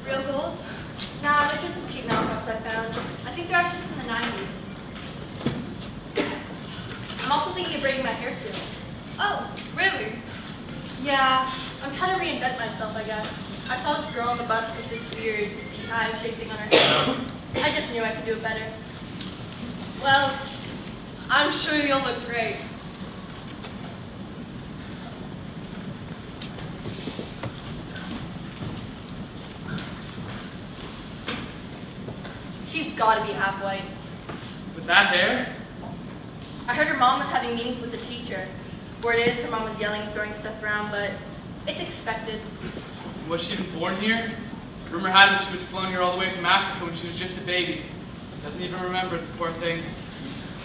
Real gold? Nah, they're just some cheap knockoffs I found. I think they're actually from the 90s. I'm also thinking of braiding my hair soon. Oh, really? Yeah, I'm trying to reinvent myself, I guess. I saw this girl on the bus with this weird beehive-shaped thing on her head. I just knew I could do it better. Well, I'm sure you'll look great. She's gotta be half white. With that hair? I heard her mom was having meetings with the teacher. Word is, her mom was yelling and throwing stuff around, but it's expected. Was she even born here? Rumor has it she was flown here all the way from Africa when she was just a baby. Doesn't even remember it, the poor thing.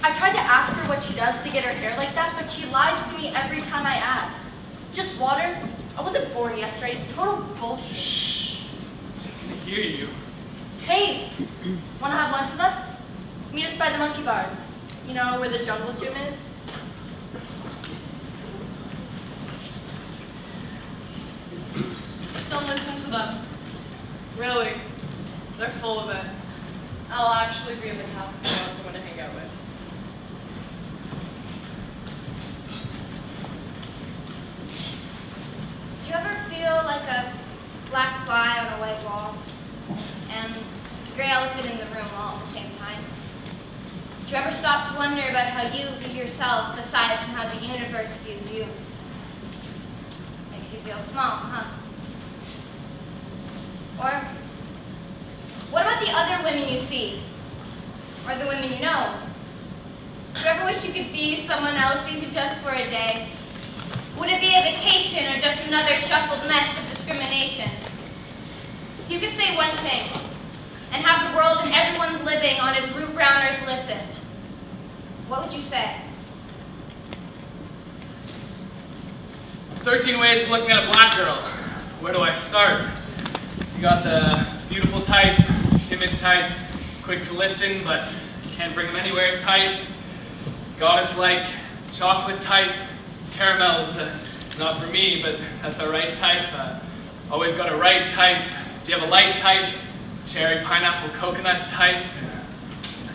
I tried to ask her what she does to get her hair like that, but she lies to me every time I ask. Just water? I wasn't born yesterday. It's total bullshit. Shh. I can hear you. Hey, wanna have lunch with us? Meet us by the monkey bars. You know, where the jungle gym is? Don't listen to them. Really. They're full of it. I'll actually be in the cafe if you want someone to hang out with. Do you ever feel like a black fly on a white wall and a gray elephant in the room all at the same time? Do you ever stop to wonder about how you view yourself aside from how the universe views you? Makes you feel small, huh? Or what about the other women you see? Or the women you know? Do you ever wish you could be someone else even just for a day? Would it be a vacation or just another shuffled mess of discrimination? If you could say one thing, and have the world and everyone living on its root-brown earth listen, what would you say? 13 ways of looking at a black girl. Where do I start? You got the beautiful type, timid type, quick to listen, but can't bring them anywhere type, goddess-like, chocolate type, caramels, not for me, but that's a right type. Always got a right type. Do you have a light type? Cherry, pineapple, coconut type.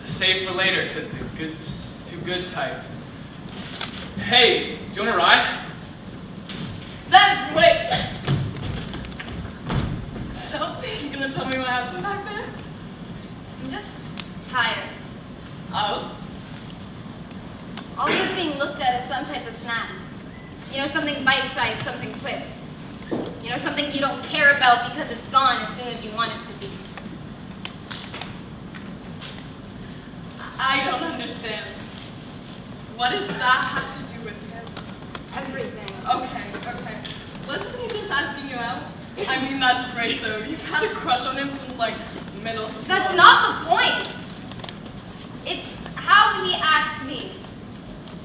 Save for later, because the good's too good type. Hey, do you want to ride? Zed, wait! So, you gonna tell me what happened back there? I'm just tired. Oh? Always being looked at as some type of snack. You know, something bite-sized, something quick. You know, something you don't care about because it's gone as soon as you want it to be. I don't understand. What does that have to do with him? Everything. Okay. Wasn't he just asking you out? I mean, that's great though. You've had a crush on him since like middle school. That's not the point. It's how he asked me.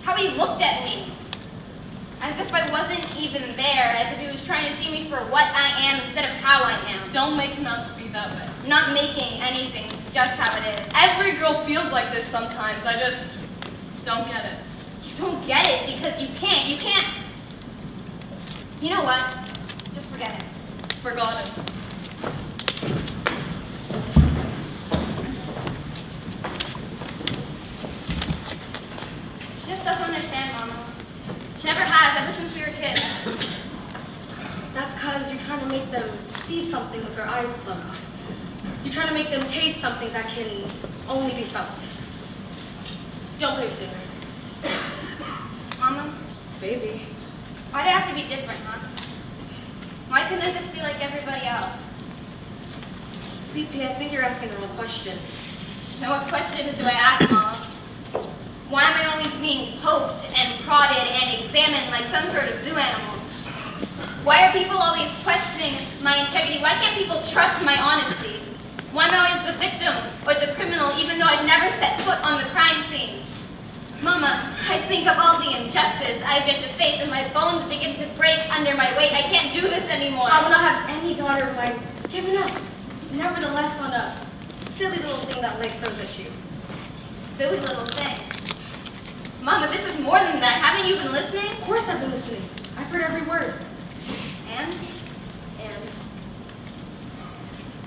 How he looked at me. As if I wasn't even there, as if he was trying to see me for what I am instead of how I am. Don't make him out to be that way. Not making anything, it's just how it is. Every girl feels like this sometimes. I just don't get it. You don't get it because you can't. You can't. You know what? Just forget it. Forgotten. She just doesn't understand, Mama. She never has, ever since we were kids. That's because you're trying to make them see something with their eyes closed. You're trying to make them taste something that can only be felt. Don't play with dinner. Mama, Baby. why'd it have to be different, huh? Why couldn't I just be like everybody else? Sweet pea, I think you're asking the wrong question. Now what questions do I ask, Mama? Why am I always being poked and prodded and examined like some sort of zoo animal? Why are people always questioning my integrity? Why can't people trust my honesty? Why am I always the victim or the criminal even though I've never set foot on the crime scene? Mama, I think of all the injustice I've yet to face and my bones begin to break under my weight. I can't do this anymore. I will not have any daughter of mine given up. Nevertheless, on a silly little thing that life throws at you. Silly little thing. Mama, this is more than that. Haven't you been listening? Of course I've been listening. I've heard every word. And? And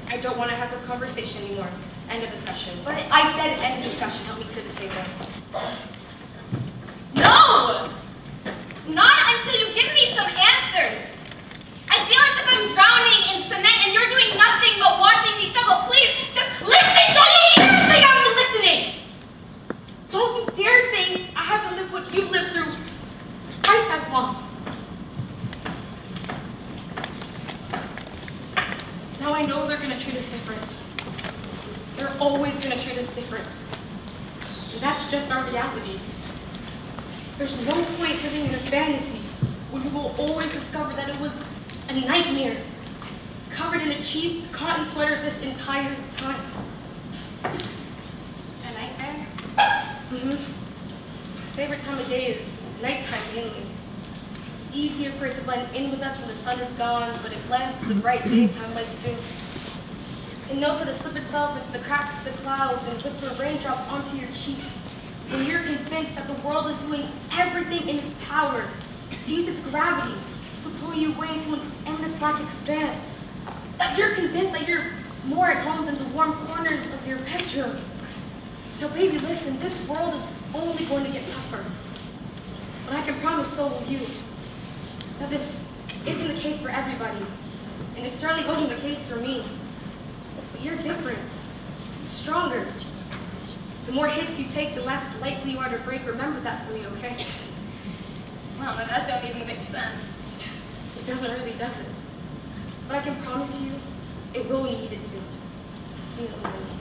I don't want to have this conversation anymore. End of discussion. But I said end of discussion. Help me clear the table. No! Not until you give me some answers. I feel as if I'm drowning in cement and you're doing nothing but watching me struggle. Please, just listen to me! Don't you dare think I've been listening! Don't you dare think I haven't lived what you've lived through twice as long. Now I know they're gonna treat us different. They're always gonna treat us different. And that's just our reality. There's no point living in a fantasy when we will always discover that it was a nightmare, covered in a cheap cotton sweater this entire time. A nightmare? Its favorite time of day is nighttime mainly. It's easier for it to blend in with us when the sun is gone, but it blends to the bright daytime light too. It knows how to slip itself into the cracks of the clouds and whisper raindrops onto your cheeks when you're convinced that the world is doing everything in its power to use its gravity to pull you away to an endless black expanse. That you're convinced that you're more at home than the warm corners of your bedroom. Now, baby, listen, this world is only going to get tougher. But I can promise so will you. Now, this isn't the case for everybody, and it certainly wasn't the case for me. But you're different, stronger. The more hits you take, the less likely you are to break. Remember that for me, okay? Mama, that don't even make sense. It doesn't really, does it? But I can promise you, it will when you need it to. See you later.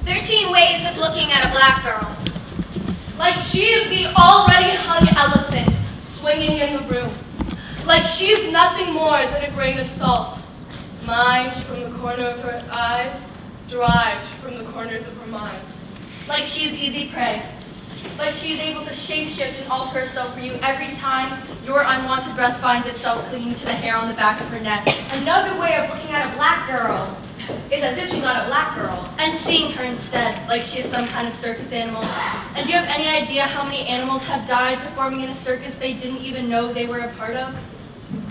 13 ways of looking at a black girl. Like she is the already hung elephant swinging in the room. Like she is nothing more than a grain of salt, mined from the corner of her eyes, derived from the corners of her mind. Like she is easy prey. Like she is able to shapeshift and alter herself for you every time your unwanted breath finds itself clinging to the hair on the back of her neck. Another way of looking at a black girl is as if she's not a black girl. And seeing her instead, like she is some kind of circus animal. And do you have any idea how many animals have died performing in a circus they didn't even know they were a part of?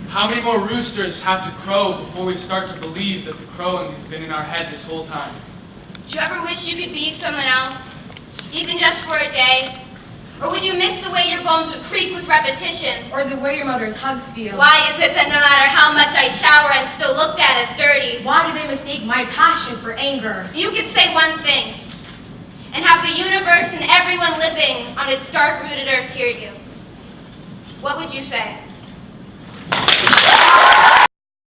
How many more roosters have to crow before we start to believe that the crowing has been in our head this whole time? Do you ever wish you could be someone else, even just for a day? Or would you miss the way your bones would creak with repetition? Or the way your mother's hugs feel. Why is it that no matter how much I shower, I'm still looked at as dirty? Why do they mistake my passion for anger? If you could say one thing, and have the universe and everyone living on its dark-rooted earth hear you, what would you say?